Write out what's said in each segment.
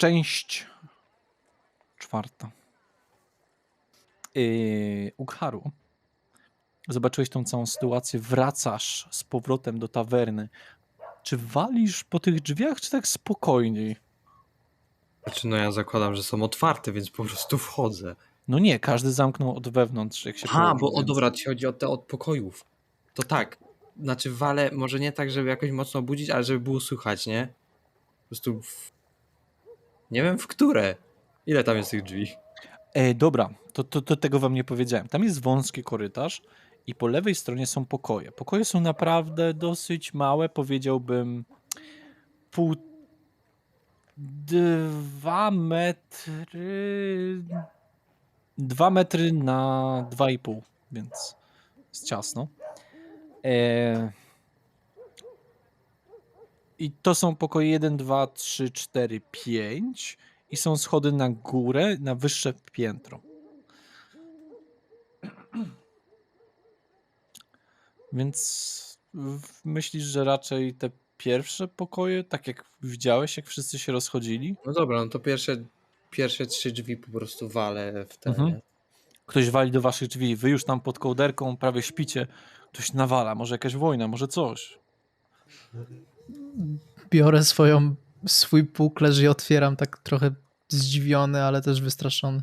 Część 4. Ukharu. Zobaczyłeś tą całą sytuację, wracasz z powrotem do tawerny. Czy walisz po tych drzwiach, czy tak spokojniej? Znaczy, no ja zakładam, że są otwarte, więc po prostu wchodzę. No nie, każdy zamknął od wewnątrz, jak się położył, Bo więc... dobra, ci chodzi o te od pokojów. To tak, znaczy walę, może nie tak, żeby jakoś mocno obudzić, ale żeby było słychać, nie? Po prostu nie wiem w które. Ile tam jest tych drzwi? Dobra, to tego wam nie powiedziałem. Tam jest wąski korytarz i po lewej stronie są pokoje. Pokoje są naprawdę dosyć małe, powiedziałbym 2 metry... 2 metry na 2,5, więc jest ciasno. I to są pokoje 1, 2, 3, 4, 5 i są schody na górę, na wyższe piętro. Więc myślisz, że raczej te pierwsze pokoje, tak jak widziałeś, jak wszyscy się rozchodzili? No dobra, no to pierwsze 3 drzwi po prostu walę w te, nie? Ktoś wali do waszych drzwi, wy już tam pod kołderką prawie śpicie, ktoś nawala, może jakaś wojna, może coś. Biorę swój puklerz i otwieram tak trochę zdziwiony, ale też wystraszony.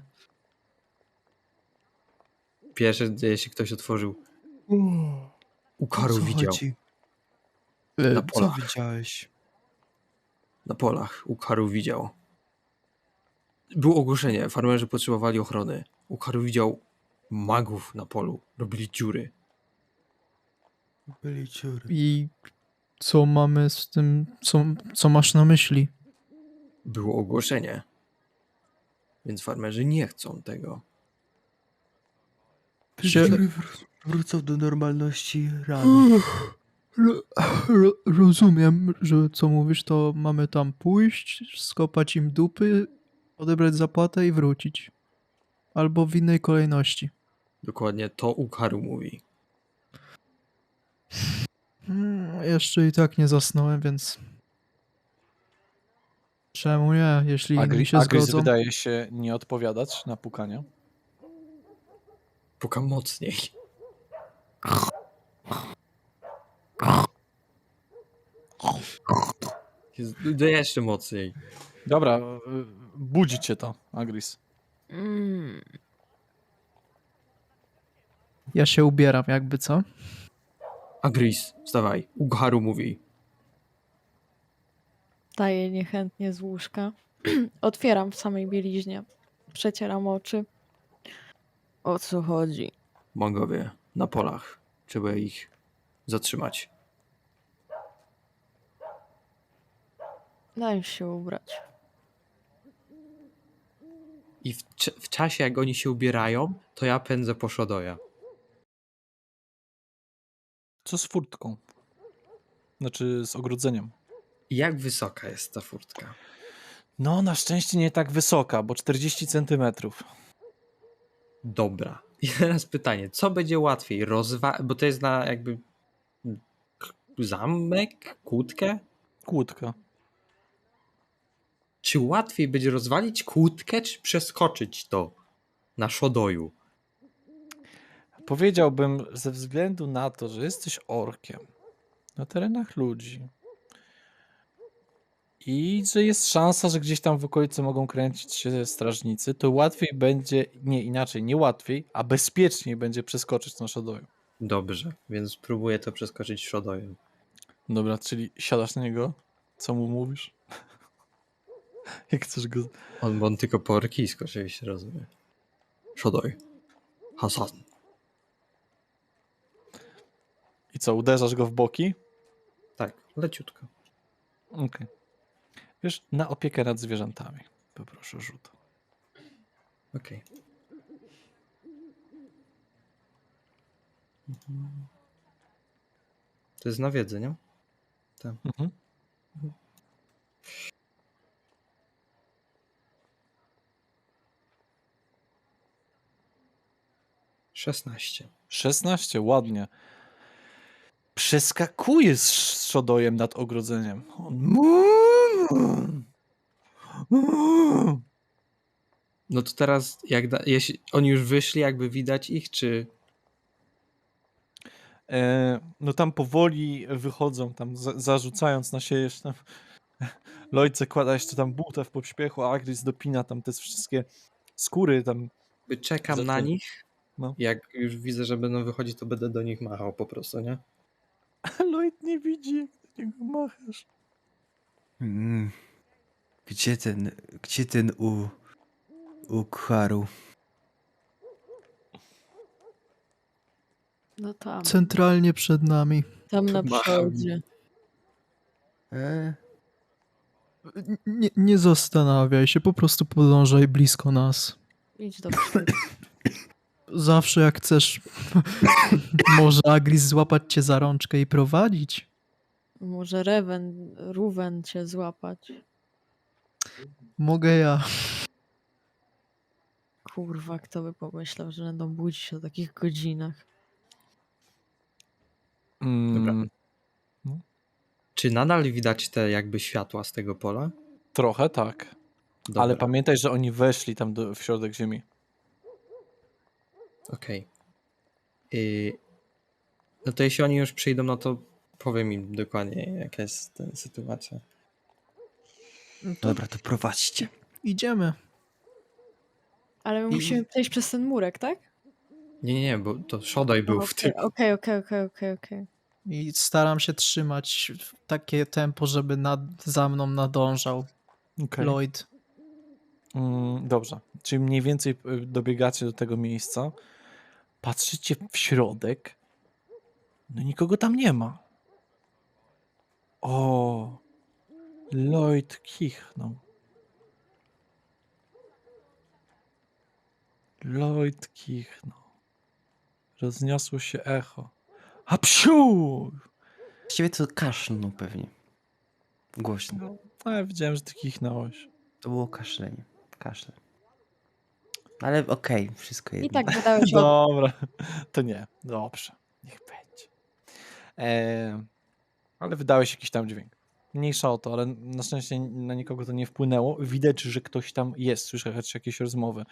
Pierwsze, jeśli ktoś otworzył. Ukharu widział. Na Co polach. widziałeś? Na polach. Ukharu widział. Było ogłoszenie. Farmerzy potrzebowali ochrony. Ukharu widział magów na polu. Robili dziury. Byli ciury. I co mamy z tym, co masz na myśli? Było ogłoszenie. Więc farmerzy nie chcą tego. Że... Ciury wrócą do normalności rano. Rozumiem, że co mówisz, to mamy tam pójść, skopać im dupy, odebrać zapłatę i wrócić. Albo w innej kolejności. Dokładnie to Ukharu mówi. Jeszcze i tak nie zasnąłem, więc... Czemu nie, jeśli inni się Agris zgodzą? wydaje się nie odpowiadać na pukania. Puka mocniej. Jeszcze mocniej. Dobra, budzi cię to, Agris. Ja się ubieram jakby, co? Agris, wstawaj. Ukharu mówi. Wstaję niechętnie z łóżka. Otwieram w samej bieliźnie. Przecieram oczy. O co chodzi? Magowie na polach. Trzeba ich zatrzymać. Daj się ubrać. I w czasie, jak oni się ubierają, to ja pędzę po Shodoya. Co z furtką? Znaczy z ogrodzeniem. I jak wysoka jest ta furtka? No, na szczęście nie tak wysoka, bo 40 centymetrów. Dobra. I teraz pytanie, co będzie łatwiej? Bo to jest na jakby zamek? Kłódkę? Kłódka. Czy łatwiej będzie rozwalić kłódkę, czy przeskoczyć to na Shodoyu? Powiedziałbym, ze względu na to, że jesteś orkiem na terenach ludzi i że jest szansa, że gdzieś tam w okolicy mogą kręcić się strażnicy, to łatwiej będzie, nie łatwiej, a bezpieczniej będzie przeskoczyć na Shodoyu. Dobrze, więc spróbuję to przeskoczyć Shodoyem. Dobra, czyli siadasz na niego? Co mu mówisz? Jak chcesz go... Bo on tylko po orkijsku oczywiście rozumie. Shodoy. Hasan. I co, uderzasz go w boki? Tak, leciutko. Okej. Wiesz, na opiekę nad zwierzętami. Poproszę rzut. Okej. To jest na wiedzę, nie? Tak. Mhm. 16. 16, ładnie. Przeskakuje z Shodoyem nad ogrodzeniem. On... No to teraz, jeśli oni już wyszli, jakby widać ich, czy... No tam powoli wychodzą, tam zarzucając na siebie jeszcze tam. Lloyd zakłada jeszcze tam butę w pośpiechu, a Agris dopina tam te wszystkie skóry tam. Czekam na Zaczę- nich. no. Jak już widzę, że będą wychodzić, to będę do nich machał po prostu, nie? Lloyd nie widzi, jak do niego machasz. Mm. Gdzie ten Ukharu? No tam, Centralnie przed nami. tam na Macham. przodzie. Nie zastanawiaj się, po prostu podążaj blisko nas. Idź do przodu. Zawsze jak chcesz, może Agris złapać cię za rączkę i prowadzić. Może Ruwen cię złapać. Mogę ja. Kurwa, kto by pomyślał, że będą budzić się o takich godzinach. Dobra. Mm, Czy nadal widać te jakby światła z tego pola? trochę tak. Dobra, Ale pamiętaj, że oni weszli tam w środek ziemi. okej. No to jeśli oni już przyjdą, no to powiem im dokładnie, jaka jest ta sytuacja. Dobra, to prowadźcie. Idziemy. Ale my musimy przejść przez ten murek, tak? Nie, bo to Shodoj był w tym. Okej. I staram się trzymać takie tempo, żeby za mną nadążał Okay. Lloyd. Dobrze. Czyli mniej więcej dobiegacie do tego miejsca. Patrzycie w środek. No nikogo tam nie ma. O, Lloyd kichnął. Lloyd kichnął. Rozniosło się echo. A psiu! Właściwie to kaszlnął pewnie. Głośno. A ja widziałem, że ty kichnąłeś. To było kaszlenie. Kaszle. Ale okej, wszystko jedno. I tak wydałeś Dobra, to nie. Dobrze, niech będzie. Ale wydałeś jakiś tam dźwięk. Mniejsza o to, ale na szczęście na nikogo to nie wpłynęło. Widać, że ktoś tam jest. Słychać jakieś rozmowy.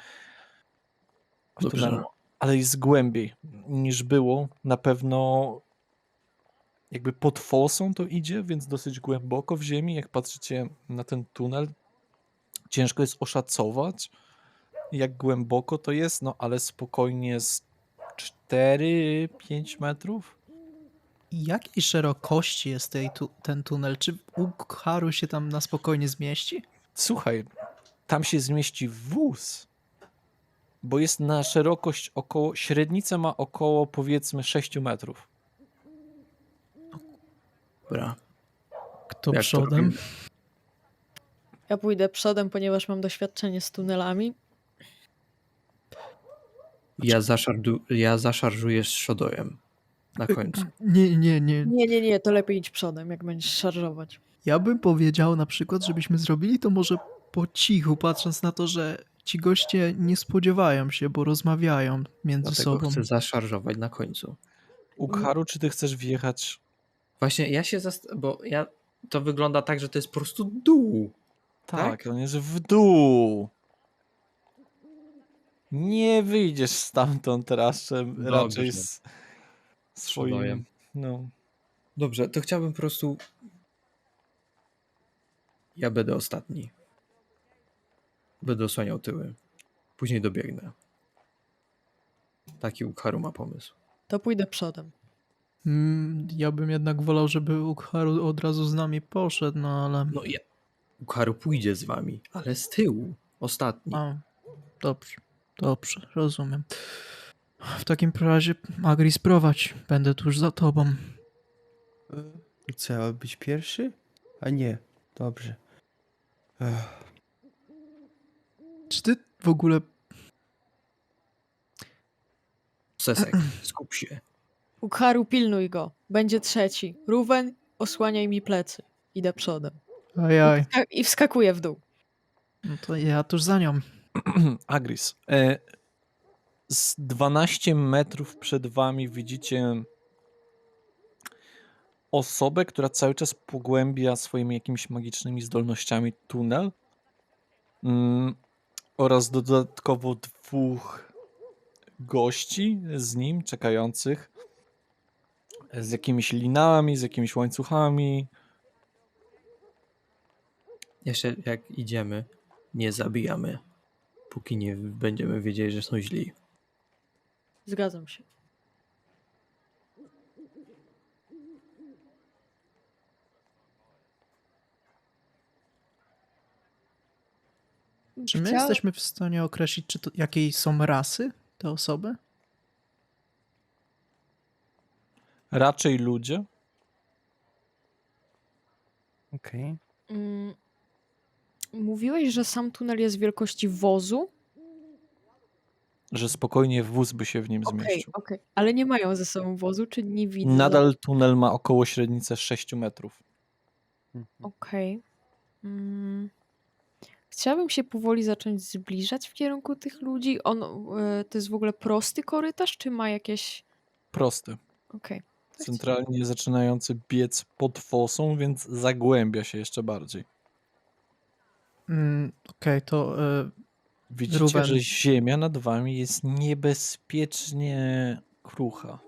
w Dobrze. tunelu. Ale jest głębiej niż było. Na pewno jakby pod fosą to idzie, więc dosyć głęboko w ziemi. Jak patrzycie na ten tunel, ciężko jest oszacować, jak głęboko to jest, no ale spokojnie z 4-5 metrów. I jakiej szerokości jest ten tunel? Czy Ukharu się tam na spokojnie zmieści? Słuchaj, tam się zmieści wóz, bo jest na szerokość około, średnica ma około powiedzmy 6 metrów. Dobra. Kto Jak to przodem? robimy? Ja pójdę przodem, ponieważ mam doświadczenie z tunelami. Ja zaszarżuję z Shodojem na końcu. Nie. Nie, to lepiej idź przodem, jak będziesz szarżować. Ja bym powiedział na przykład, żebyśmy zrobili to może po cichu, patrząc na to, że ci goście nie spodziewają się, bo rozmawiają między Dlatego sobą. chcę zaszarżować na końcu. Ukharu, czy ty chcesz wjechać? Właśnie ja się to wygląda tak, że to jest po prostu dół. Tak, on jest w dół. Nie wyjdziesz stamtąd raczej Dobrze. z Shodojem. swoim. No. Dobrze, to chciałbym po prostu... Ja będę ostatni. Będę osłaniał tyły. Później dobiegnę. Taki Ukharu ma pomysł. To pójdę przodem. Ja bym jednak wolał, żeby Ukharu od razu z nami poszedł, no ale... No ja... Ukharu pójdzie z wami, ale z tyłu. Ostatni. A, dobrze, rozumiem. W takim razie, Agris, prowadź. Będę tuż za tobą. Co, ja mam być pierwszy? A nie, dobrze. Ech. Czy ty w ogóle... Sesek, skup się. Ukharu, pilnuj go. Będzie trzeci. Ruwen, osłaniaj mi plecy. Idę przodem. Ajaj, I wskakuję w dół. no to ja tuż za nią. Agris. Z 12 metrów przed wami widzicie osobę, która cały czas pogłębia swoimi jakimiś magicznymi zdolnościami tunel. Oraz dodatkowo 2 gości z nim czekających z jakimiś linami, z jakimiś łańcuchami. Jeszcze jak idziemy, nie zabijamy, póki nie będziemy wiedzieli, że są źli. Zgadzam się. Czy my jesteśmy w stanie określić, czy to, jakiej są rasy te osoby? Raczej ludzie. Okej. Mówiłeś, że sam tunel jest wielkości wozu? Że spokojnie wóz by się w nim Okej, zmieścił. okej. Ale nie mają ze sobą wozu, czy nie widzę? Nadal tunel ma około średnicę 6 metrów. Okej. Chciałabym się powoli zacząć zbliżać w kierunku tych ludzi. To jest w ogóle prosty korytarz, czy ma jakieś... Prosty. Okej. Centralnie zaczynający biec pod fosą, więc zagłębia się jeszcze bardziej. Okej, to Widzicie, Ruben. że ziemia nad wami jest niebezpiecznie krucha.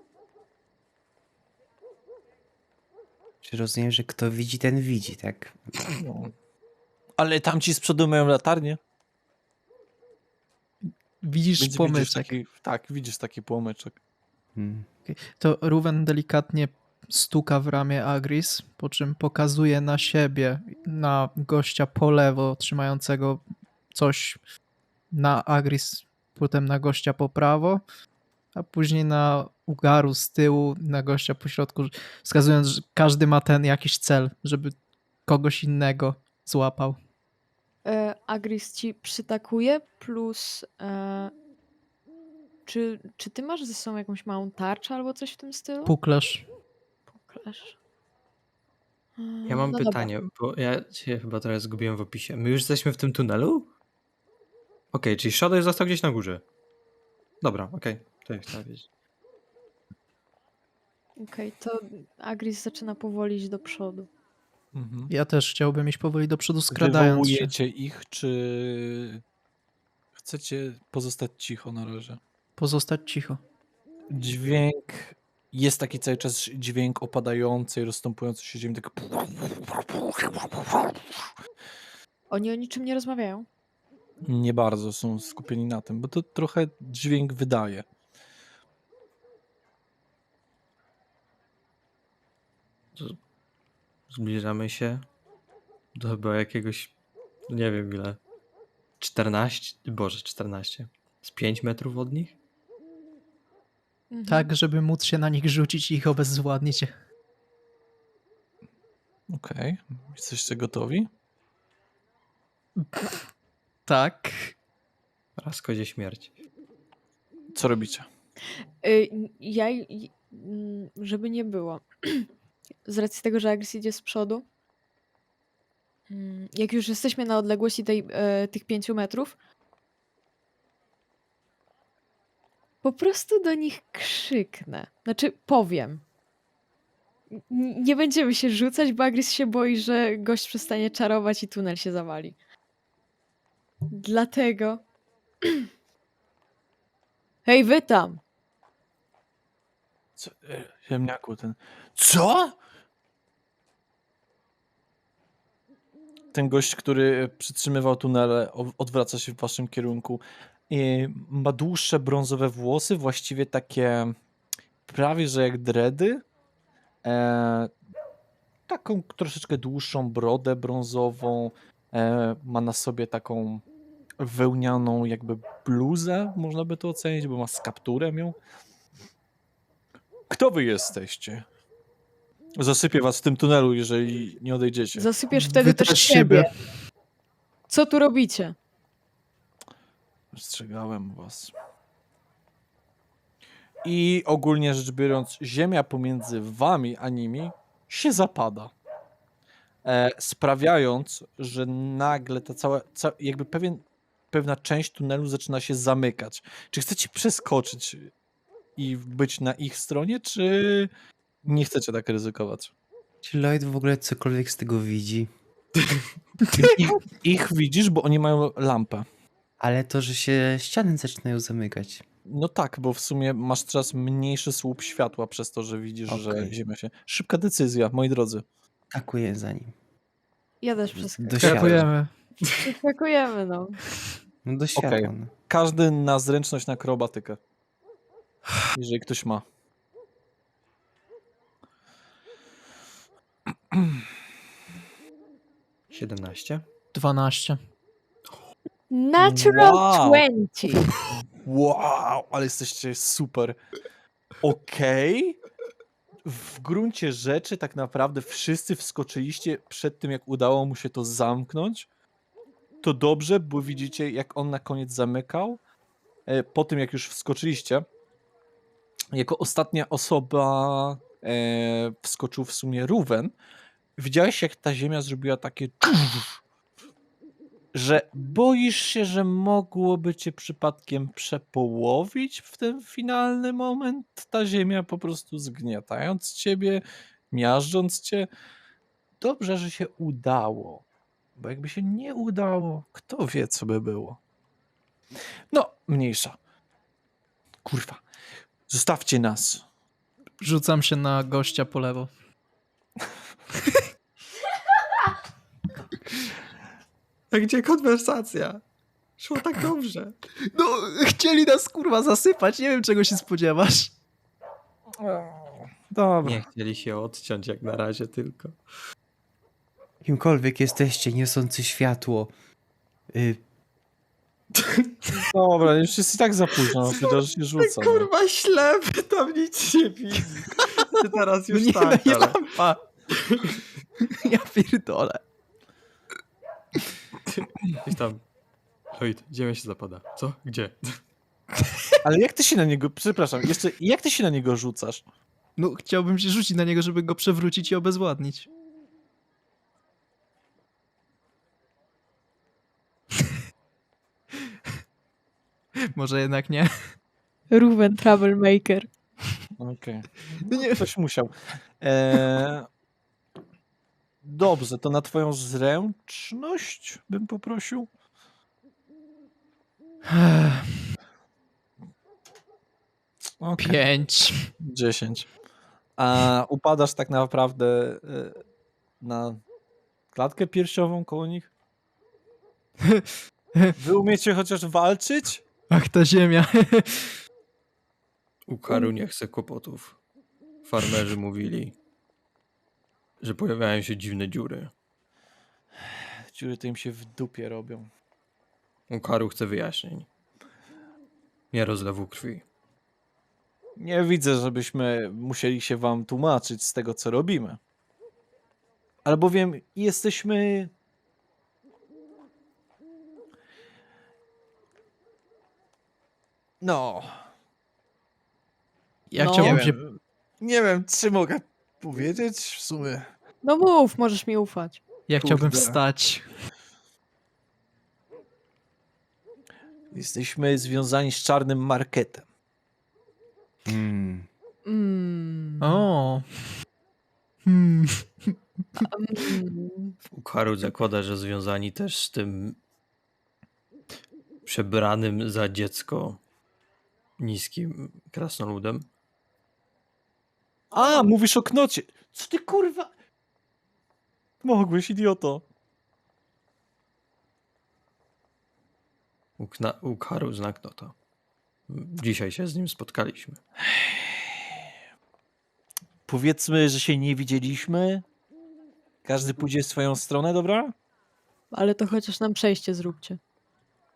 Czy rozumiem, że kto widzi, ten widzi, tak? No. Ale tamci z przodu mają latarnię. widzisz Więc pomyczek. widzisz taki płomyczek. Hmm. To Ruben delikatnie stuka w ramię Agris, po czym pokazuje na siebie, na gościa po lewo, trzymającego coś na Agris, potem na gościa po prawo, a później na Ugaru z tyłu, na gościa po środku, wskazując, że każdy ma ten jakiś cel, żeby kogoś innego złapał. Agris ci przytakuje, plus... Czy ty masz ze sobą jakąś małą tarczę albo coś w tym stylu? Puklerz. Puklerz. Ja mam No dobra. pytanie, bo ja się chyba trochę zgubiłem w opisie. My już jesteśmy w tym tunelu? Okej, czyli Shadow został gdzieś na górze. Dobra, okej. To ja chciałem wiedzieć. Okej, to Agris zaczyna powoli iść do przodu. Mhm. Ja też chciałbym iść powoli do przodu, skradając się. Wywołujecie ich, czy chcecie pozostać cicho na razie? Pozostać cicho. Dźwięk, jest taki cały czas dźwięk opadającej, rozstępującej się ziemi, tak... Oni o niczym nie rozmawiają? Nie bardzo są skupieni na tym, bo to trochę dźwięk wydaje. Zbliżamy się do chyba jakiegoś, nie wiem ile, 14, z 5 metrów od nich? Mhm. Tak, żeby móc się na nich rzucić i ich obezwładnić. Okej, jesteście gotowi? Tak. Raz kozie śmierć. Co robicie? Żeby nie było. Z racji tego, że Agris idzie z przodu, jak już jesteśmy na odległości tych 5 metrów, po prostu do nich krzyknę. Znaczy, powiem. Nie będziemy się rzucać, bo Agris się boi, że gość przestanie czarować i tunel się zawali. Dlatego... Hej, wy tam! Co, ziemniaku ten... Co?! Ten gość, który przytrzymywał tunele, odwraca się w waszym kierunku. Ma dłuższe brązowe włosy, właściwie takie prawie że jak dredy. Taką troszeczkę dłuższą brodę brązową. Ma na sobie taką wełnianą jakby bluzę, można by to ocenić, bo ma z kapturem ją. Kto wy jesteście? Zasypię was w tym tunelu, jeżeli nie odejdziecie. Zasypiesz wtedy Wy też też siebie. siebie. Co tu robicie? Ostrzegałem was. I ogólnie rzecz biorąc, ziemia pomiędzy wami a nimi się zapada. Sprawiając, że nagle ta jakby pewna część tunelu zaczyna się zamykać. Czy chcecie przeskoczyć i być na ich stronie, czy nie chcecie tak ryzykować? Czy Lloyd w ogóle cokolwiek z tego widzi? Ich widzisz, bo oni mają lampę. Ale to, że się ściany zaczynają zamykać. No tak, bo w sumie masz teraz mniejszy słup światła przez to, że widzisz, że Okej. ziemia się... Szybka decyzja, moi drodzy. Skakuję za nim. Ja też Do przeskakuję. światła. Skakujemy. Przeskakujemy, no. No do światła. Okej. No. Każdy na zręczność na akrobatykę. Jeżeli ktoś ma. - 17. 12. Natural Wow. 20. Wow, ale jesteście super. Okej. W gruncie rzeczy tak naprawdę wszyscy wskoczyliście przed tym, jak udało mu się to zamknąć. To dobrze, bo widzicie, jak on na koniec zamykał. Po tym, jak już wskoczyliście, jako ostatnia osoba wskoczył w sumie Ruwen. Widziałeś, jak ta ziemia zrobiła takie że boisz się, że mogłoby cię przypadkiem przepołowić w ten finalny moment? Ta ziemia po prostu zgniatając ciebie, miażdżąc cię. Dobrze, że się udało. Bo jakby się nie udało, kto wie, co by było. No, mniejsza. Kurwa. Zostawcie nas. Rzucam się na gościa po lewo. A gdzie konwersacja? Szło tak dobrze. No, chcieli nas kurwa zasypać, nie wiem czego się spodziewasz. Dobra. Nie chcieli się odciąć jak na razie tylko. Kimkolwiek jesteście, niosący światło. Dobra, już jest i tak za późno. Chyba, że się rzuca. no. Kurwa ślepy, tam nic nie widzi. Ty teraz już nie, tak, nie ale... lampa. Ja pierdolę. Gdzieś tam. Lloyd, ziemia się zapada. Co? Gdzie? Ale jak ty się na niego, przepraszam, jeszcze jak ty się na niego rzucasz? No, chciałbym się rzucić na niego, żeby go przewrócić i obezwładnić. Może jednak nie. Ruven Troublemaker. Okej. No nie. Ktoś musiał. Dobrze, to na twoją zręczność bym poprosił. Okay. 5. 10. A upadasz tak naprawdę na klatkę piersiową koło nich? Wy umiecie chociaż walczyć? Ach, ta ziemia. U Karu nie chce kłopotów. Farmerzy mówili, że pojawiają się dziwne dziury. Dziury to im się w dupie robią. U Karu chce wyjaśnień. Nie rozlewu krwi. Nie widzę, żebyśmy musieli się wam tłumaczyć z tego, co robimy. Albowiem jesteśmy... No... Ja No. chciałbym nie się... wiem, nie wiem, czy mogę powiedzieć w sumie. No mów, możesz mi ufać. Ja chciałbym Kurde. wstać. Jesteśmy związani z czarnym marketem. Mm. O. Hmm. U Karu zakłada, że związani też z tym przebranym za dziecko niskim krasnoludem. A, mówisz o knocie. Co ty kurwa... Mogłeś, idioto. U Karu znak no to. Dzisiaj się z nim spotkaliśmy. Powiedzmy, że się nie widzieliśmy. Każdy pójdzie w swoją stronę, dobra? Ale to chociaż nam przejście zróbcie.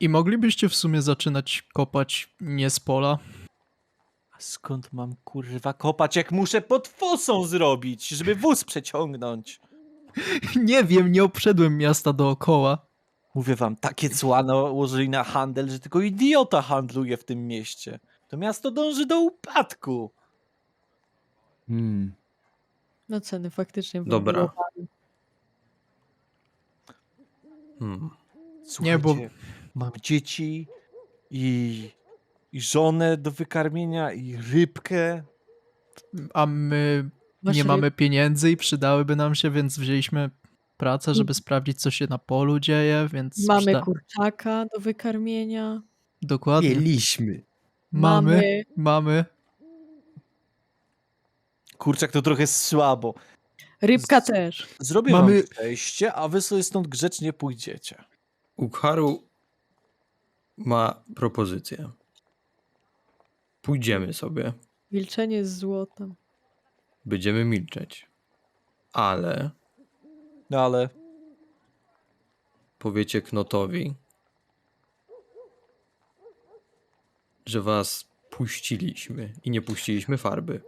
I moglibyście w sumie zaczynać kopać nie z pola? A skąd mam kurwa kopać, jak muszę pod fosą zrobić, żeby wóz przeciągnąć? Nie wiem, nie obszedłem miasta dookoła. Mówię wam, takie cła nałożyli na handel, że tylko idiota handluje w tym mieście. To miasto dąży do upadku. Mm. No ceny faktycznie były Dobra. globalne. Słuchajcie, bo- mam dzieci i żonę do wykarmienia i rybkę. A my Masz nie ryb- mamy pieniędzy i przydałyby nam się, więc wzięliśmy pracę, żeby sprawdzić, co się na polu dzieje, więc Mamy kurczaka do wykarmienia. dokładnie. Mieliśmy. Mamy. Kurczak to trochę słabo. Rybka też. Zrobię Mamy- wam przejście, a wy sobie stąd grzecznie pójdziecie. Ukharu ma propozycję. Pójdziemy sobie, Milczenie jest złotem. będziemy milczeć, ale No ale powiecie Knotowi, że was puściliśmy i nie puściliśmy farby.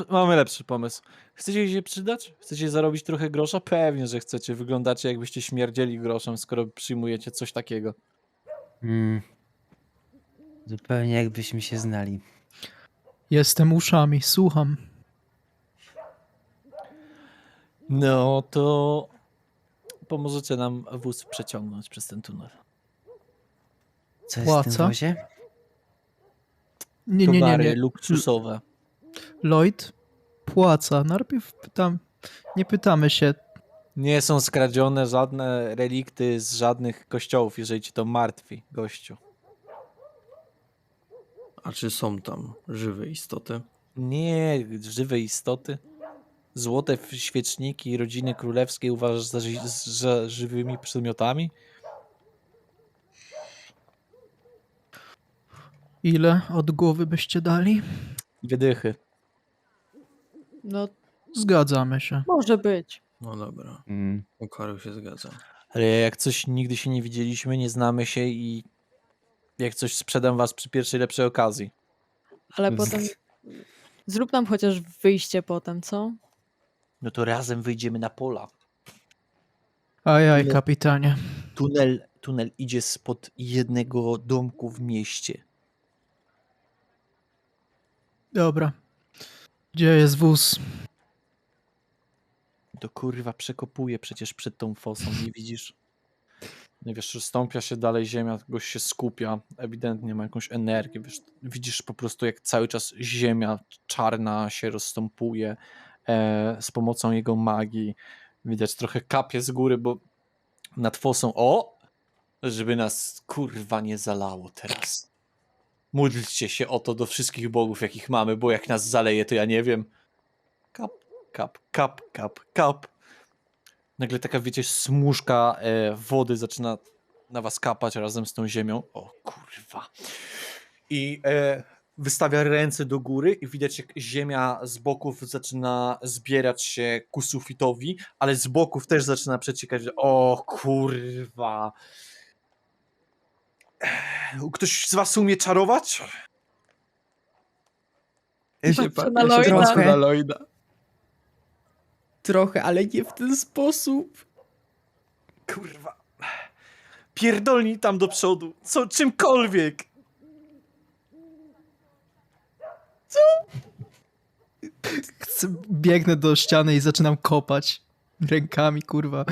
mamy lepszy pomysł. Chcecie się przydać? Chcecie zarobić trochę grosza? Pewnie, że chcecie. Wyglądacie jakbyście śmierdzieli groszem, skoro przyjmujecie coś takiego. Zupełnie jakbyśmy się znali. Jestem uszami, słucham. No to pomożecie nam wóz przeciągnąć przez ten tunel. Co jest w tym Płaca? wozie? Nie. Towary luksusowe. Lloyd płaca. Najpierw nie pytamy się. Nie są skradzione żadne relikty z żadnych kościołów, jeżeli ci to martwi, gościu. A czy są tam żywe istoty? Nie, żywe istoty. Złote świeczniki rodziny królewskiej uważasz za żywymi przedmiotami? Ile od głowy byście dali? Wydychy. No, Zgadzamy się. może być. No dobra, Mm. Ukharu się zgadza. Ale jak coś nigdy się nie widzieliśmy, nie znamy się i jak coś sprzedam was przy pierwszej lepszej okazji. Ale potem zrób nam chociaż wyjście potem, co? No to razem wyjdziemy na pola. Ajaj, Ile- kapitanie. Tunel idzie spod jednego domku w mieście. Dobra. Gdzie jest wóz? To kurwa przekopuje przecież przed tą fosą, nie widzisz? Nie wiesz, stąpia się dalej ziemia, goś się skupia, ewidentnie ma jakąś energię, wiesz, widzisz po prostu jak cały czas ziemia czarna się rozstępuje z pomocą jego magii. Widać trochę kapie z góry, bo nad fosą, żeby nas kurwa nie zalało teraz. Módlcie się o to do wszystkich bogów, jakich mamy, bo jak nas zaleje, to ja nie wiem. Kap, kap, kap, kap, kap. Nagle taka, wiecie, smużka wody zaczyna na was kapać razem z tą ziemią. O kurwa. I wystawia ręce do góry i widać, jak ziemia z boków zaczyna zbierać się ku sufitowi, ale z boków też zaczyna przeciekać. O kurwa. Ktoś z was umie czarować? Patrzę na Lloyda. trochę. na Lloyda. Trochę, ale nie w ten sposób. Kurwa. Pierdolnij tam do przodu. Czymkolwiek. Biegnę do ściany i zaczynam kopać rękami, kurwa,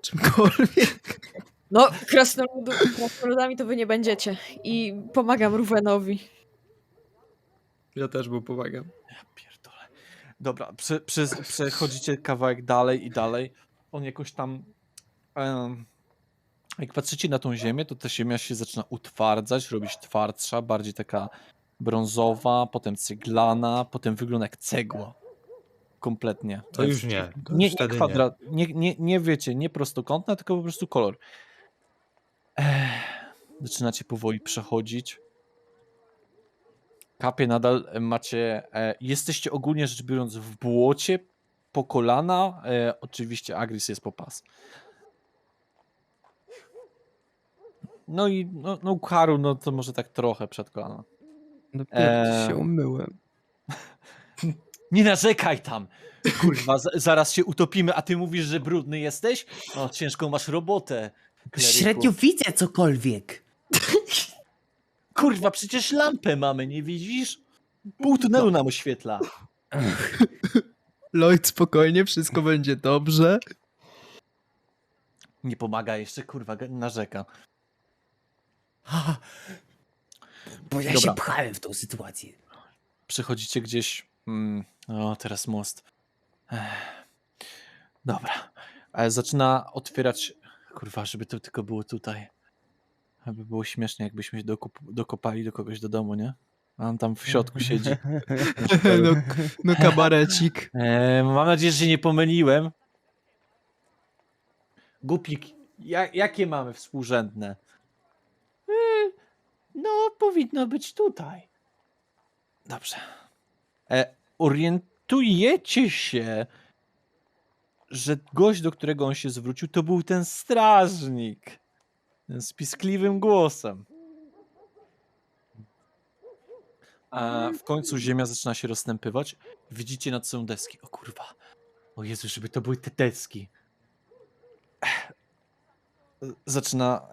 czymkolwiek. No, krasnoludami to wy nie będziecie. I pomagam Ruwenowi. Ja też mu pomagam. Ja pierdolę. Dobra, przechodzicie kawałek dalej i dalej. On jakoś tam... jak patrzycie na tą ziemię, to ta ziemia się zaczyna utwardzać, robić twardsza, bardziej taka brązowa, potem ceglana, potem wygląda jak cegła. Kompletnie. To już nie. To Nie, już wtedy kwadrat, nie wiecie, nie prostokątna, tylko po prostu kolor. Zaczynacie powoli przechodzić. Kapie nadal macie. Jesteście ogólnie rzecz biorąc w błocie po kolana. Oczywiście Agris jest po pas. No i no Ukharu, no to może tak trochę przed kolana. Dopiero się umyłem. Nie narzekaj tam! Kurwa, zaraz się utopimy, a ty mówisz, że brudny jesteś? No, ciężką masz robotę. kleryku. Średnio widzę cokolwiek. Kurwa, przecież lampę mamy, nie widzisz? Pół tunelu nam oświetla. Lloyd, spokojnie, wszystko będzie dobrze. Nie pomaga jeszcze, kurwa, narzeka. Bo ja Dobra. się pchałem w tą sytuację. Przechodzicie gdzieś... o, teraz most. Dobra. Zaczyna otwierać... Kurwa, żeby to tylko było tutaj. Aby było śmiesznie, jakbyśmy się dokopali do kogoś do domu, nie? A on tam w środku siedzi. no, no kabarecik. Mam nadzieję, że się nie pomyliłem. Gupik, jakie mamy współrzędne? No, powinno być tutaj. Dobrze. Orientujecie się, że gość, do którego on się zwrócił, to był ten strażnik. Ten z piskliwym głosem. A w końcu ziemia zaczyna się rozstępywać. Widzicie nad sobą deski. O kurwa. O Jezu, żeby to były te deski. Zaczyna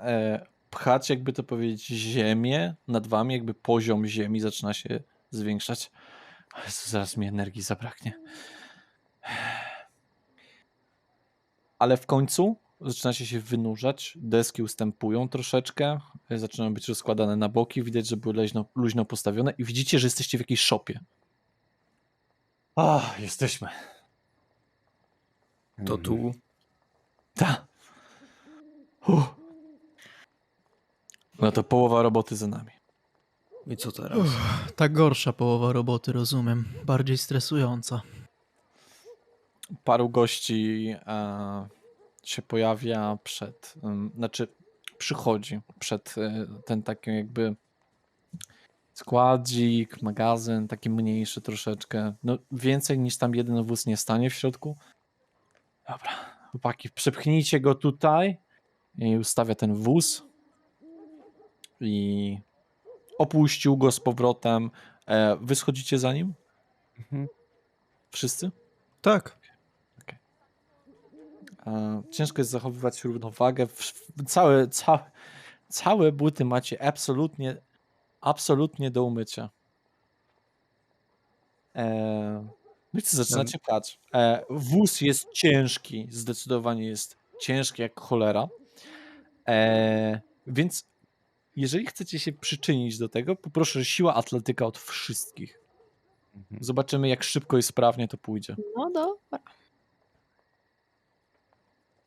pchać, jakby to powiedzieć, ziemię nad wami, jakby poziom ziemi zaczyna się zwiększać. O Jezu, zaraz mi energii zabraknie. Ale w końcu zaczynacie się wynurzać, deski ustępują troszeczkę, zaczynają być rozkładane na boki, widać, że były luźno postawione i widzicie, że jesteście w jakiejś szopie. Jesteśmy. To tu. Ta. No to połowa roboty za nami. I co teraz? Ta gorsza połowa roboty, rozumiem. Bardziej stresująca. Paru gości się pojawia przychodzi przed ten taki jakby składzik, magazyn, taki mniejszy troszeczkę. No więcej niż tam jeden wóz nie stanie w środku. Dobra, chłopaki, przepchnijcie go tutaj i ustawia ten wóz i opuścił go z powrotem. Wy schodzicie za nim? Mhm. Wszyscy? Tak. Ciężko jest zachowywać równowagę. Całe buty macie absolutnie do umycia. No i co, zaczynacie pchać. Wóz jest ciężki, zdecydowanie jest ciężki jak cholera. Więc jeżeli chcecie się przyczynić do tego, poproszę siła atletyka od wszystkich. Zobaczymy, jak szybko i sprawnie to pójdzie. No dobra.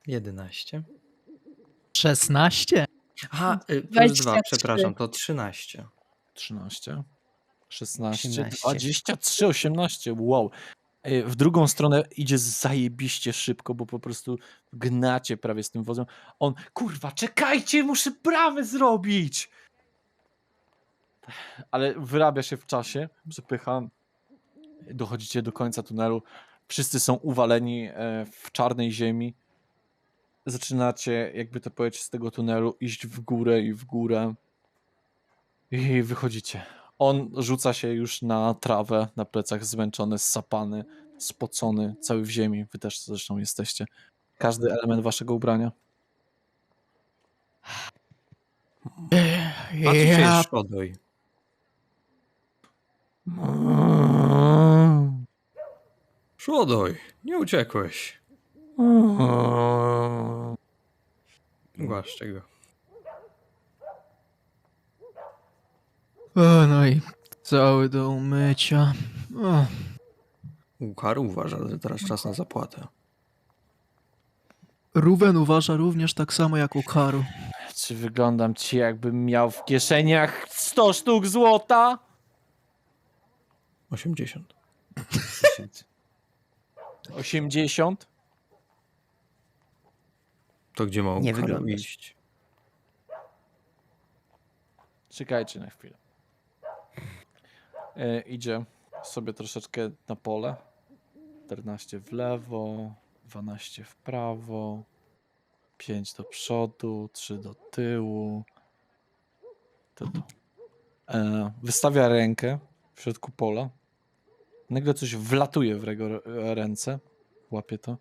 11. 16? Aha, plus 2, 23. przepraszam, to 13. 13, 16, 18. 23, 18. Wow. W drugą stronę idzie zajebiście szybko, bo po prostu gnacie prawie z tym wozem. On, kurwa, czekajcie, muszę bramę zrobić! Ale wyrabia się w czasie, przepycha. Dochodzicie do końca tunelu. Wszyscy są uwaleni w czarnej ziemi. Zaczynacie, jakby to powiedzieć, z tego tunelu iść w górę i w górę. I wychodzicie. On rzuca się już na trawę, na plecach zmęczony, ssapany, spocony, cały w ziemi. Wy też zresztą jesteście. Każdy element waszego ubrania. A tu jest Szodoj. Szodoj, nie uciekłeś. Głaszczę go. No i cały do umycia. O, Ukar uważa, że teraz czas na zapłatę. Ruwen uważa również tak samo jak Ukaru. Czy wyglądam ci, jakbym miał w kieszeniach 100 sztuk złota? 80. 80? To gdzie ma Nie Ukaru wyglądasz. iść? Czekajcie na chwilę. Idzie sobie troszeczkę na pole. 14 w lewo, 12 w prawo, 5 do przodu, 3 do tyłu. To. Wystawia rękę w środku pola. Nagle coś wlatuje w jego ręce. Łapie to.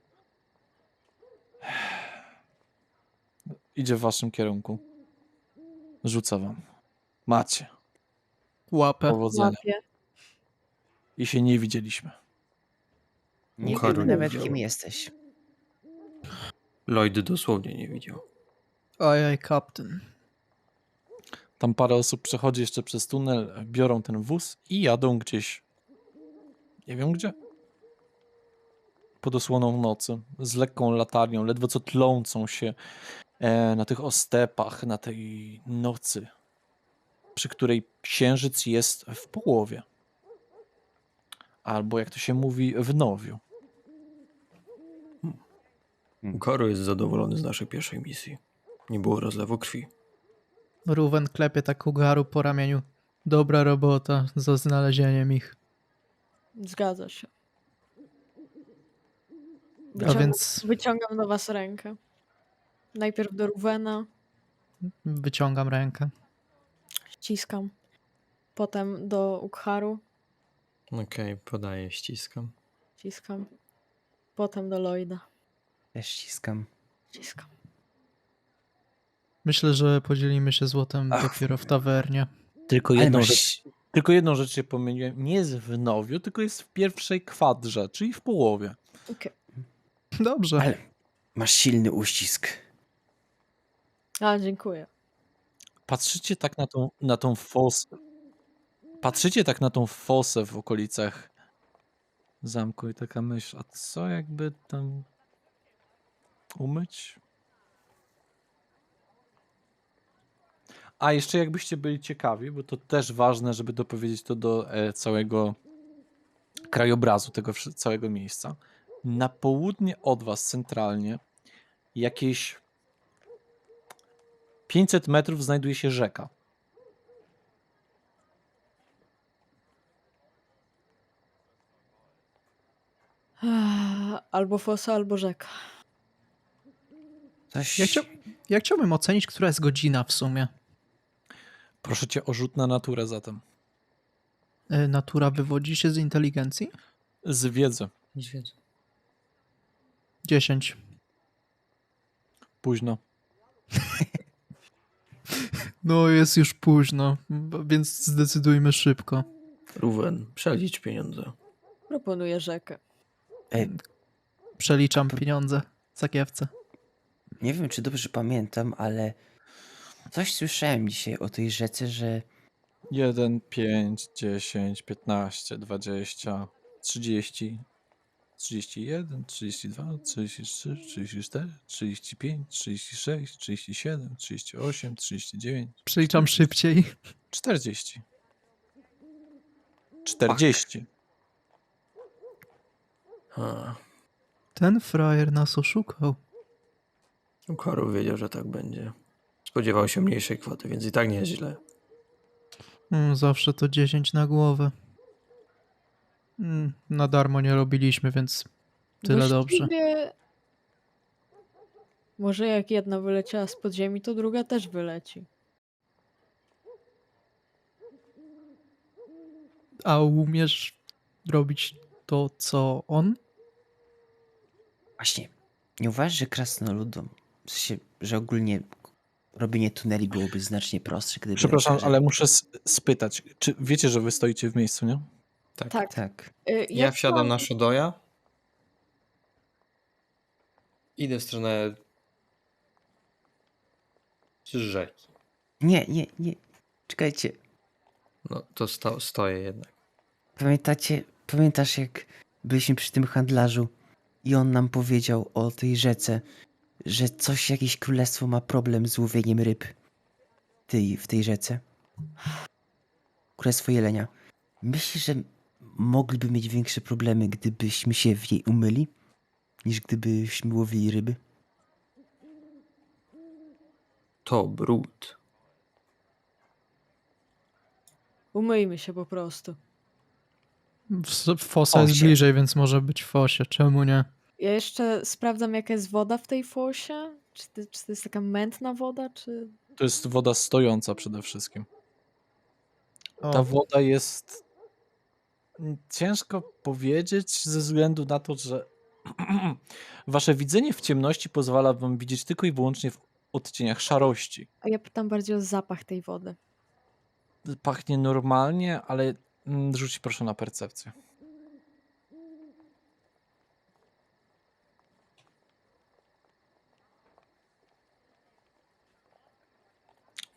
Idzie w waszym kierunku. Rzuca wam. Macie. Łapę. Powodzenia. Łapie. I się nie widzieliśmy. Nie Ukaru wiemy nie nawet, wziął. kim jesteś. Lloyd dosłownie nie widział. Ajaj, kapten. Tam parę osób przechodzi jeszcze przez tunel, biorą ten wóz i jadą gdzieś. Nie wiem gdzie. pod osłoną nocy, z lekką latarnią, ledwo co tlącą się na tych ostepach, na tej nocy, przy której księżyc jest w połowie. Albo jak to się mówi, w nowiu. Ukaro jest zadowolony z naszej pierwszej misji. Nie było rozlewu krwi. Ruwen klepie tak Ugaru po ramieniu. Dobra robota za znalezieniem ich. Zgadza się. A więc Wyciągam do was rękę. Najpierw do Ruwena, wyciągam rękę. ściskam. Potem do Ukharu, Okej, podaję, ściskam. ściskam. Potem do Lloyda, Też ściskam. ściskam. Myślę, że podzielimy się złotem Ach. dopiero w tawernie. Tylko Ale jedną, masz... rzecz, tylko jedną rzecz się pomyliłem. Nie jest w nowiu, tylko jest w pierwszej kwadrze, czyli w połowie. Okej. Dobrze. Ale masz silny uścisk. A, dziękuję. Patrzycie tak na tą fosę. Patrzycie tak na tą fosę w okolicach zamku i taka myśl, a co jakby tam umyć? A jeszcze jakbyście byli ciekawi, bo to też ważne, żeby dopowiedzieć to do całego krajobrazu tego całego miejsca. Na południe od was centralnie jakieś 500 metrów znajduje się rzeka. Albo fosa, albo rzeka. Coś... Ja chciałbym ocenić, która jest godzina w sumie. Proszę cię o rzut na naturę zatem. Natura wywodzi się z inteligencji? Z wiedzy. Niedźwiedzie. 10. Późno. No jest już późno, więc zdecydujmy szybko. Ruwen, przelicz pieniądze. Proponuję rzekę. Przeliczam pieniądze w sakiewce. Nie wiem, czy dobrze pamiętam, ale coś słyszałem dzisiaj o tej rzece, że 1, 5, 10, 15, 20, 30, 31, 32, 33, 34, 35, 36, 37, 38, 39, Przeliczam szybciej. 40. 40. Ha. Ten frajer nas oszukał. Ukaro wiedział, że tak będzie. Spodziewał się mniejszej kwoty, więc i tak nieźle. Zawsze to 10 na głowę. Na darmo nie robiliśmy, więc tyle dobrze. Właściwie może jak jedna wyleciała z podziemi, to druga też wyleci. A umiesz robić to, co on? właśnie nie uważasz, że krasnoludom, w sensie, że ogólnie robienie tuneli byłoby znacznie prostsze, gdyby... Przepraszam, że... ale muszę spytać. Czy wiecie, że wy stoicie w miejscu, nie? Tak. Tak. Ja wsiadam mam- na Shodoja. Idę w stronę rzeki. Nie. Czekajcie. No to stoję jednak. Pamiętasz jak byliśmy przy tym handlarzu i on nam powiedział o tej rzece, że jakieś królestwo ma problem z łowieniem ryb w tej rzece? Królestwo Jelenia. Myślisz, że mogliby mieć większe problemy, gdybyśmy się w niej umyli, niż gdybyśmy łowili ryby? To brud. Umyjmy się po prostu. Fosa jest Fosie. bliżej, więc może być w fosie. Czemu nie? Ja jeszcze sprawdzam, jaka jest woda w tej fosie. Czy to jest taka mętna woda, czy... To jest woda stojąca przede wszystkim. Ta O, woda jest ciężko powiedzieć ze względu na to, że wasze widzenie w ciemności pozwala wam widzieć tylko i wyłącznie w odcieniach szarości. A ja pytam bardziej o zapach tej wody. Pachnie normalnie, ale rzuć proszę na percepcję.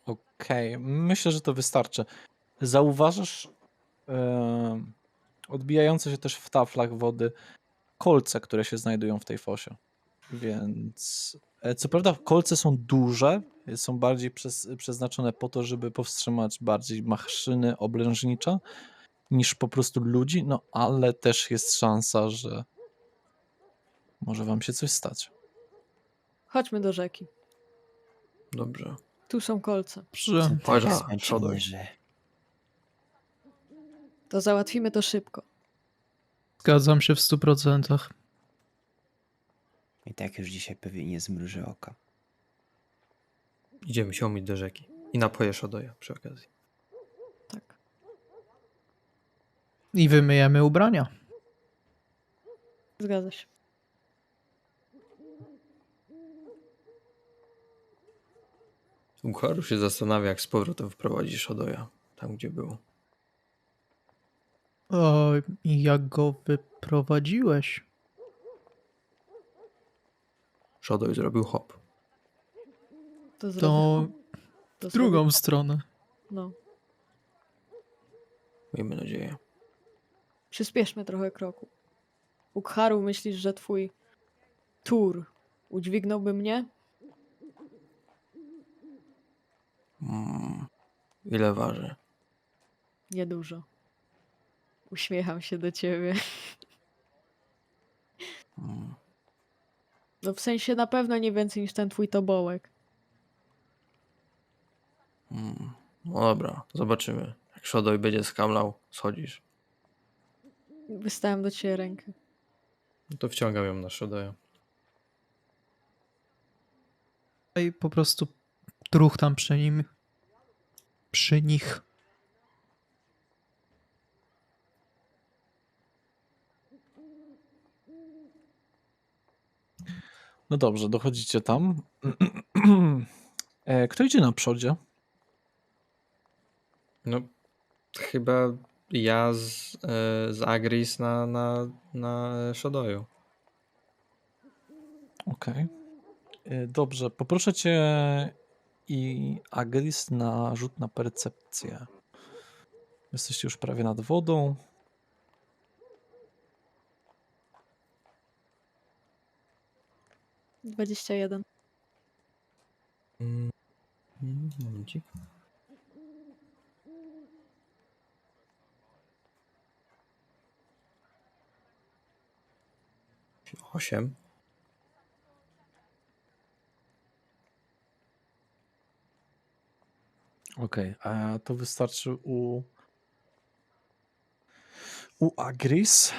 Okej, myślę, że to wystarczy. Zauważasz odbijające się też w taflach wody kolce, które się znajdują w tej fosie. Więc co prawda kolce są duże, są bardziej przeznaczone po to, żeby powstrzymać bardziej maszyny oblężnicze niż po prostu ludzi, no ale też jest szansa, że może wam się coś stać. Chodźmy do rzeki. Dobrze. Tu są kolce. Że Co Chodź, tak a, zmęczenie, przodaj. że... To załatwimy to szybko. zgadzam się w 100%. I tak już dzisiaj pewnie nie zmrużę oka. Idziemy się umyć do rzeki. I napoję Shodoya przy okazji. Tak. I wymyjemy ubrania. Zgadza się. Ukharu się zastanawia, jak z powrotem wprowadzi Shodoya tam, gdzie był. O, i jak go wyprowadziłeś? Shodoy zrobił hop. To To zrobimy. To w drugą stronę. No. Miejmy nadzieję. Przyspieszmy trochę kroku. Ukharu, myślisz, że twój tur udźwignąłby mnie? Ile waży? Niedużo. Uśmiecham się do ciebie. Mm. No w sensie na pewno nie więcej niż ten twój tobołek. No dobra, zobaczymy. Jak Shodoy będzie skamlał, schodzisz. Wystałem do ciebie rękę. No to wciągam ją na Shodoya. I po prostu druh tam przy nim. Przy nich. No dobrze, dochodzicie tam. Kto idzie na przodzie? No, chyba ja z Agris na Shodoyu. Okej. Dobrze, poproszę cię i Agris na rzut na percepcję. Jesteście już prawie nad wodą. — 21. Momencik. Osiem. Okej, a to wystarczy u Agris.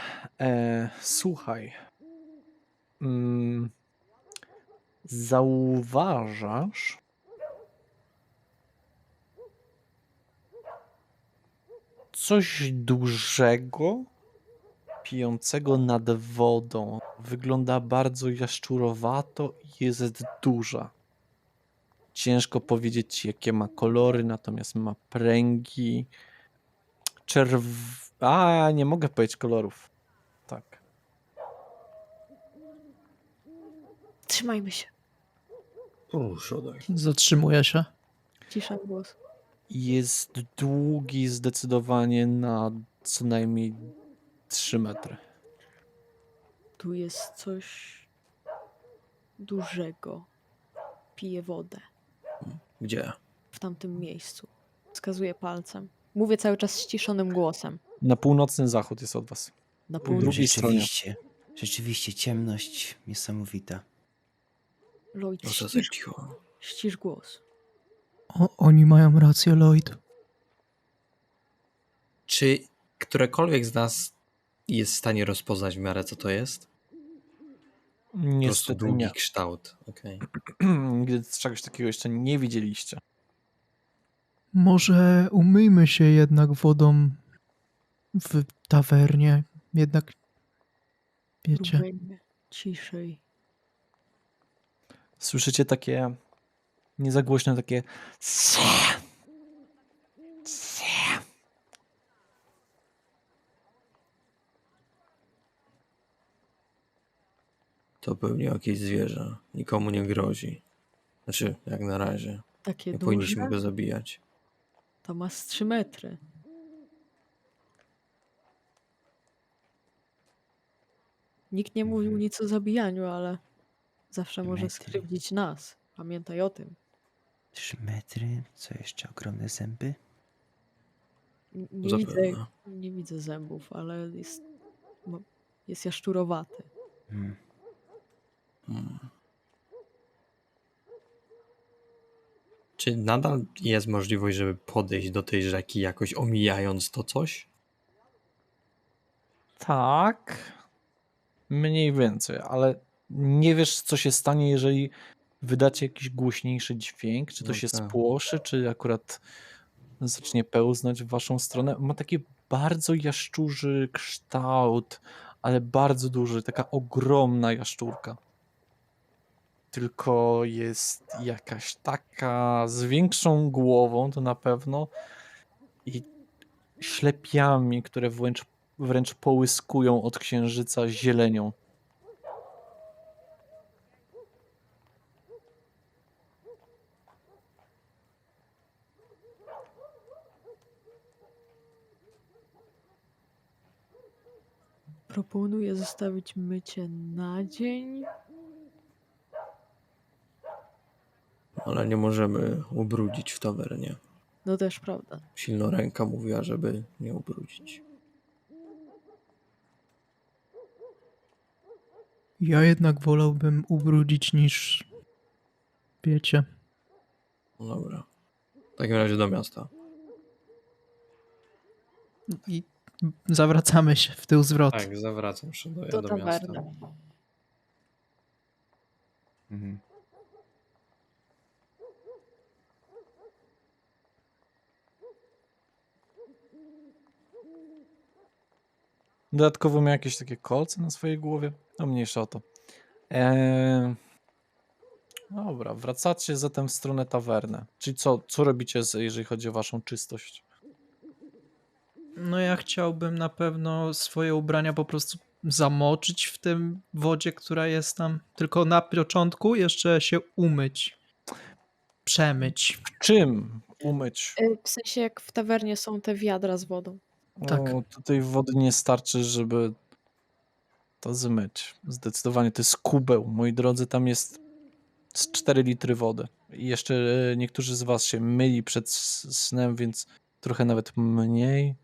Słuchaj. Zauważasz, coś dużego, pijącego nad wodą. Wygląda bardzo jaszczurowato i jest duża. Ciężko powiedzieć, jakie ma kolory, natomiast ma pręgi. Nie mogę powiedzieć kolorów. Tak. Trzymajmy się. Shodoy. Zatrzymuje się. Cisza głos. Jest długi zdecydowanie na co najmniej 3 metry. Tu jest coś dużego. Pije wodę. Gdzie? W tamtym miejscu. Wskazuję palcem. Mówię cały czas ściszonym głosem. Na północny zachód jest od was. Na drugiej północ. stronie. Rzeczywiście, ciemność niesamowita. Lloyd, Proszę, ścisz, cicho. ścisz głos. Oni mają rację, Lloyd. Czy którekolwiek z nas jest w stanie rozpoznać w miarę, co to jest? Po prostu Niestety długi nie. kształt. Okej. Nigdy czegoś takiego jeszcze nie widzieliście. Może umyjmy się jednak wodą w tawernie. Jednak, wiecie, Próbujmy ciszej. Słyszycie takie nie za głośno, takie To pewnie jakieś zwierzę. Nikomu nie grozi. Znaczy, jak na razie. Takie Nie duże? powinniśmy go zabijać. To ma z 3 metry. Nikt nie mówił Mhm. nic o zabijaniu, ale zawsze może Metry. skrzywdzić nas. Pamiętaj o tym. 3 metry. Co jeszcze? Ogromne zęby? Zapewne. Nie widzę zębów, ale jest jaszczurowaty. Hmm. Hmm. Czy nadal jest możliwość, żeby podejść do tej rzeki jakoś omijając to coś? Tak, mniej więcej, ale nie wiesz, co się stanie, jeżeli wydacie jakiś głośniejszy dźwięk, czy to No się tak. spłoszy, czy akurat zacznie pełznąć w waszą stronę. Ma taki bardzo jaszczurzy kształt, ale bardzo duży, taka ogromna jaszczurka. Tylko jest jakaś taka z większą głową, to na pewno, i ślepiami, które wręcz połyskują od księżyca zielenią. Proponuję zostawić mycie na dzień. Ale nie możemy ubrudzić w tawernie. No też prawda. Silnoręka mówiła, żeby nie ubrudzić. Ja jednak wolałbym ubrudzić niż, wiecie. No dobra. W takim razie do miasta. I zawracamy się w tył zwrot. Tak, zawracam się do miasta. tawerny. Mhm. Dodatkowo miał jakieś takie kolce na swojej głowie. No mniejsza o to. Dobra, wracacie zatem w stronę tawerny. Czyli co robicie, jeżeli chodzi o waszą czystość? No ja chciałbym na pewno swoje ubrania po prostu zamoczyć w tym wodzie, która jest tam. Tylko na początku jeszcze się umyć. Przemyć. Czym umyć? W sensie jak w tawernie są te wiadra z wodą. Tak. No, tutaj wody nie starczy, żeby to zmyć. Zdecydowanie to jest kubeł. Moi drodzy, tam jest z 4 litry wody. I jeszcze niektórzy z was się myli przed snem, więc trochę nawet mniej.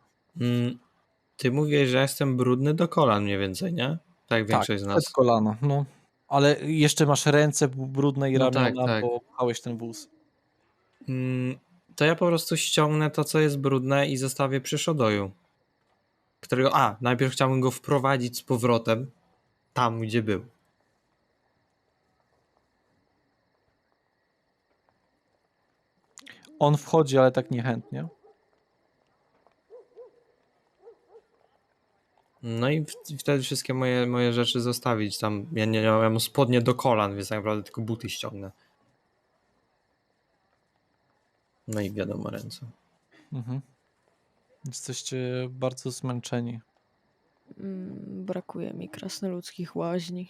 Ty mówisz, że jestem brudny do kolan mniej więcej, nie? Tak jak większość z przed nas. kolana, no. Ale jeszcze masz ręce brudne i No ramiona, tak. bo pchałeś ten wóz. To ja po prostu ściągnę to, co jest brudne i zostawię przy Shodoju. Którego, najpierw chciałbym go wprowadzić z powrotem tam, gdzie był. On wchodzi, ale tak niechętnie. No i wtedy wszystkie moje rzeczy zostawić tam. Ja mam spodnie do kolan, więc tak naprawdę tylko buty ściągnę. No i wiadomo, ręce. Mhm. Jesteście bardzo zmęczeni. Brakuje mi krasnoludzkich łaźni.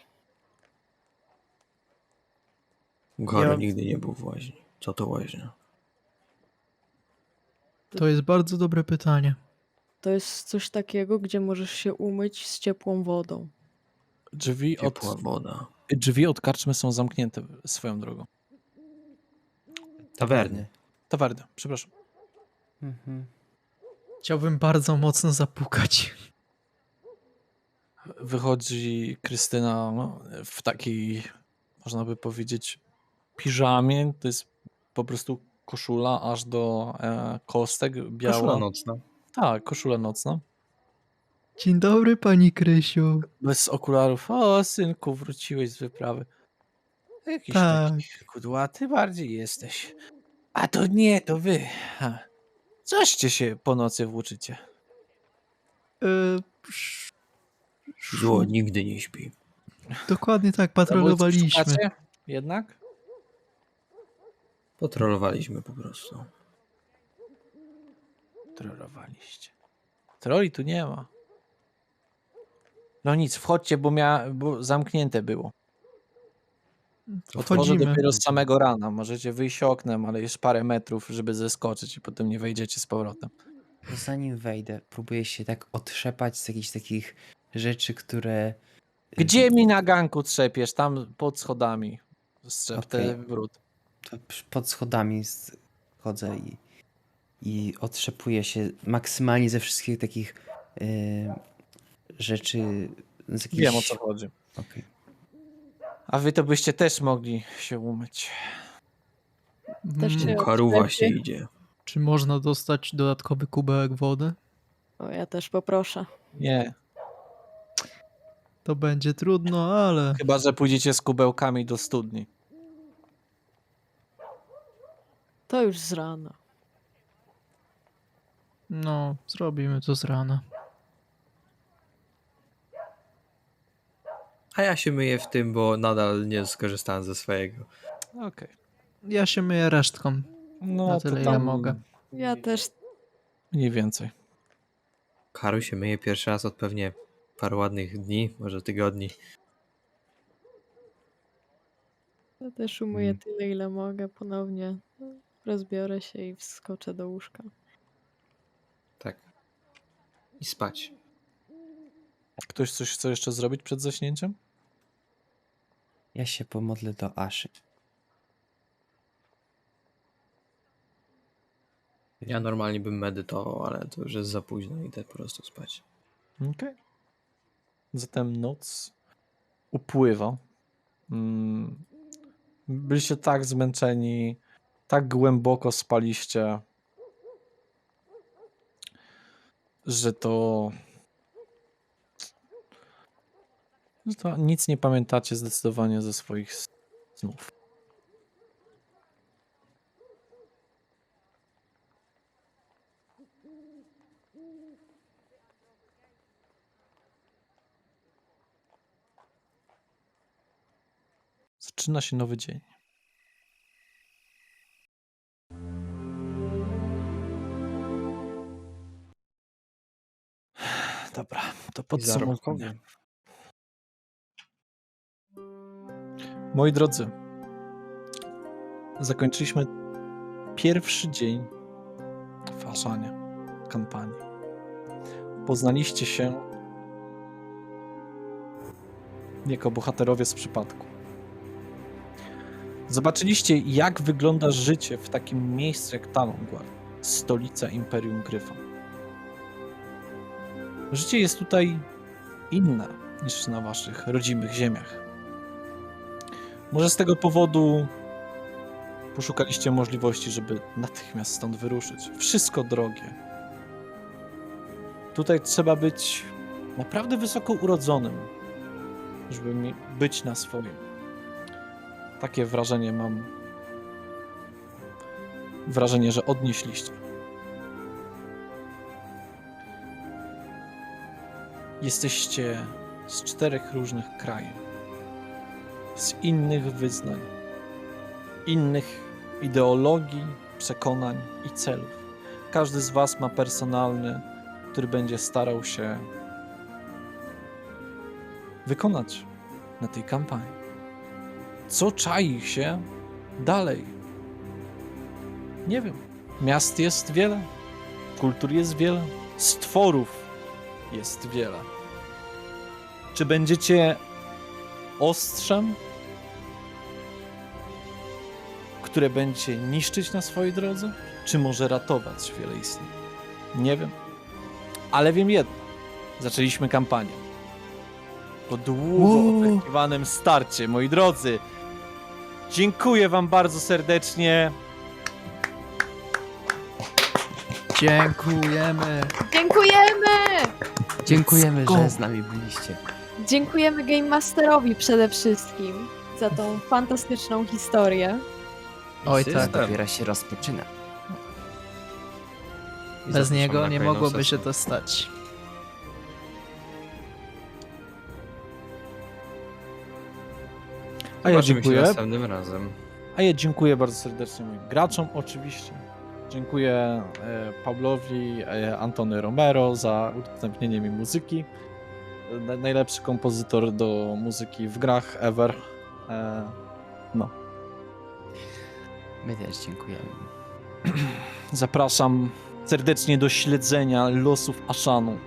Goro Ja- nigdy nie był w łaźni. Co to łaźnia? To jest bardzo dobre pytanie. To jest coś takiego, gdzie możesz się umyć z ciepłą wodą. Ciepła woda. Drzwi od karczmy są zamknięte swoją drogą. Tawerny. Tawerny, przepraszam. Mhm. Chciałbym bardzo mocno zapukać. Wychodzi Krystyna w takiej, można by powiedzieć, piżamie. To jest po prostu koszula aż do kostek, biała. Koszula nocna. Tak, koszula nocna. Dzień dobry, pani Krysiu. Bez okularów. O, synku, wróciłeś z wyprawy. Jakiś Tak. taki kudłaty bardziej jesteś. A to nie, to wy. Coście się po nocy włóczycie? Sz- Zło nigdy nie śpi. Dokładnie tak, Zabójców patrolowaliśmy. szukacie? Jednak? Potrollowaliśmy po prostu. Trollowaliście. Troli tu nie ma. No nic, wchodźcie, bo zamknięte było. Otworzę Wchodzimy. dopiero z samego rana. Możecie wyjść oknem, ale jest parę metrów, żeby zeskoczyć i potem nie wejdziecie z powrotem. Zanim wejdę, próbuję się tak otrzepać z jakichś takich rzeczy, które Gdzie mi na ganku trzepiesz? Tam pod schodami. Strzep Okej. ten brud. To pod schodami chodzę i otrzepuję się maksymalnie ze wszystkich takich rzeczy. Z jakichś... Wiem, o co chodzi. Okej. A wy to byście też mogli się umyć. Też się Karuwa się odczepie. idzie. Czy można dostać dodatkowy kubełek wody? O, ja też poproszę. Nie. To będzie trudno, ale Chyba, że pójdziecie z kubełkami do studni. To już z rana. no, zrobimy to z rana. A ja się myję w tym, bo nadal nie skorzystałem ze swojego. Okej. Ja się myję resztką. No Na to tyle, tam ile mogę. Ja też. mniej więcej. Karu się myje pierwszy raz od pewnie paru ładnych dni, może tygodni. Ja też umyję tyle, ile mogę. Ponownie rozbiorę się i wskoczę do łóżka. Tak. I spać. Ktoś coś chce jeszcze zrobić przed zaśnięciem? Ja się pomodlę do Aszy. Ja normalnie bym medytował, ale to już jest za późno, idę po prostu spać. Okej. Zatem noc upływa. Byliście tak zmęczeni, tak głęboko spaliście, że to nic nie pamiętacie zdecydowanie ze swoich snów. Zaczyna się nowy dzień. Dobra, to podsumowuję. zarobkowy. Moi drodzy, zakończyliśmy pierwszy dzień w Ashanie, kampanii. Poznaliście się jako bohaterowie z przypadku. Zobaczyliście, jak wygląda życie w takim miejscu jak Talonguard, stolica Imperium Gryfa. Życie jest tutaj inne niż na waszych rodzimych ziemiach. Może z tego powodu poszukaliście możliwości, żeby natychmiast stąd wyruszyć. Wszystko drogie. Tutaj trzeba być naprawdę wysoko urodzonym, żeby być na swoim. Takie wrażenie mam. Wrażenie, że odnieśliście. Jesteście z 4 różnych krajów. Z innych wyznań, innych ideologii, przekonań i celów. Każdy z was ma personalny, który będzie starał się wykonać na tej kampanii. Co czai się dalej? Nie wiem. Miast jest wiele, kultur jest wiele, stworów jest wiele. Czy będziecie ostrzem, które będzie niszczyć na swojej drodze, czy może ratować wiele istnień? Nie wiem. Ale wiem jedno. Zaczęliśmy kampanię. Po długo oczekiwanym starcie, moi drodzy. Dziękuję wam bardzo serdecznie. Dziękujemy. Dziękujemy! Dziękujemy, Let's go. że z nami byliście. Dziękujemy Game Masterowi przede wszystkim za tą fantastyczną historię. Oj, System. tak. Dopiero się rozpoczyna. I Bez zapraszam niego na nie kolejną mogłoby się sesję. to stać. A ja Zobaczymy się dziękuję. następnym razem. A ja dziękuję bardzo serdecznie moim graczom, oczywiście. Dziękuję Pawlowi, Antony Romero za udostępnienie mi muzyki. Najlepszy kompozytor do muzyki w grach ever. No. My też dziękujemy. Zapraszam serdecznie do śledzenia losów Ashanu.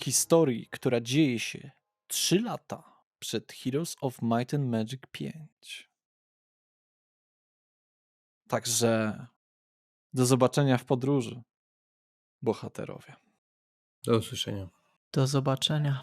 historii, która dzieje się 3 lata przed Heroes of Might and Magic 5. Także do zobaczenia w podróży, bohaterowie. Do usłyszenia. Do zobaczenia.